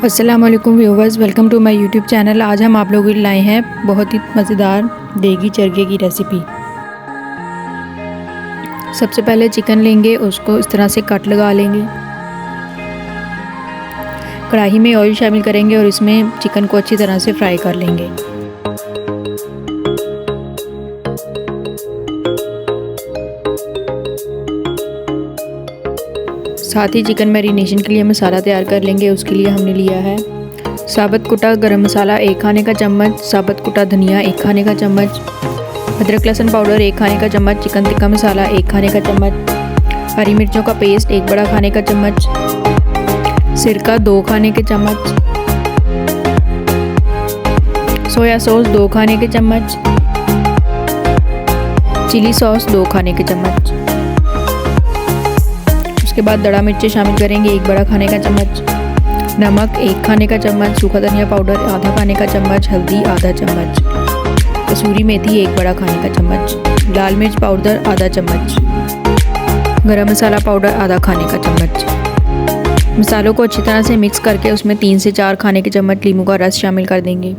अस्सलाम वालेकुम viewers, welcome to my YouTube channel. आज हम आप लोगों के लिए लाए हैं बहुत ही मज़ेदार देगी चरखे की रेसिपी। सबसे पहले चिकन लेंगे, उसको इस तरह से कट लगा लेंगे। कढ़ाई में ऑयल शामिल करेंगे और इसमें चिकन को अच्छी तरह से फ्राई कर लेंगे। साथ ही चिकन मैरिनेशन के लिए मसाला तैयार कर लेंगे। उसके लिए हमने लिया है साबुत कुटा गरम मसाला 1 खाने का चम्मच, साबुत कुटा धनिया 1 खाने का चम्मच, अदरक लहसुन पाउडर 1 खाने का चम्मच, चिकन टिक्का मसाला 1 खाने का चम्मच, हरी मिर्चों का पेस्ट 1 बड़ा खाने का चम्मच, सिरका 2 खाने के चम्मच, सोया सॉस 2 खाने के चम्मच, चिली सॉस 2 खाने के चम्मच। उसके बाद दड़ा मिर्ची शामिल करेंगे 1 बड़ा खाने का चम्मच, नमक 1 खाने का चम्मच, सूखा धनिया पाउडर आधा खाने का चम्मच, हल्दी आधा चम्मच, कसूरी मेथी 1 बड़ा खाने का चम्मच, लाल मिर्च पाउडर आधा चम्मच, गरम मसाला पाउडर आधा खाने का चम्मच। मसालों को अच्छी तरह से मिक्स करके उसमें 3 से 4 खाने के चम्मच नींबू का रस शामिल कर देंगे।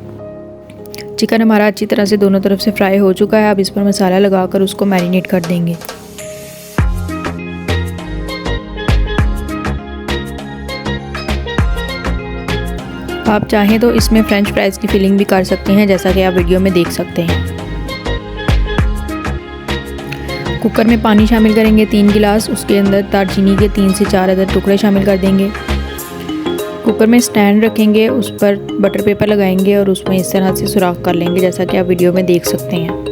चिकन हमारा अच्छी तरह से दोनों तरफ से फ्राई हो चुका है। अब इस पर मसाला लगाकर उसको मैरिनेट कर देंगे। आप चाहें तो इसमें फ्रेंच फ्राइज़ की फिलिंग भी कर सकते हैं, जैसा कि आप वीडियो में देख सकते हैं। कुकर में पानी शामिल करेंगे 3 गिलास। उसके अंदर दालचीनी के 3 से 4 अदद टुकड़े शामिल कर देंगे। कुकर में स्टैंड रखेंगे, उस पर बटर पेपर लगाएंगे और उसमें इस तरह से सुराख कर लेंगे, जैसा कि आप वीडियो में देख सकते हैं।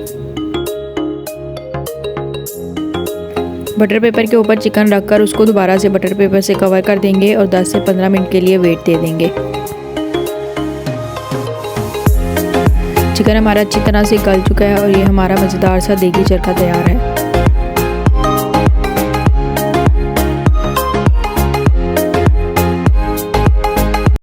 बटर पेपर के ऊपर चिकन रखकर उसको दोबारा से बटर पेपर से कवर कर देंगे और 10 से 15 मिनट के लिए वेट दे देंगे। चिकन हमारा अच्छी तरह से गल चुका है और ये हमारा मज़ेदार सा देगी चरखा तैयार है।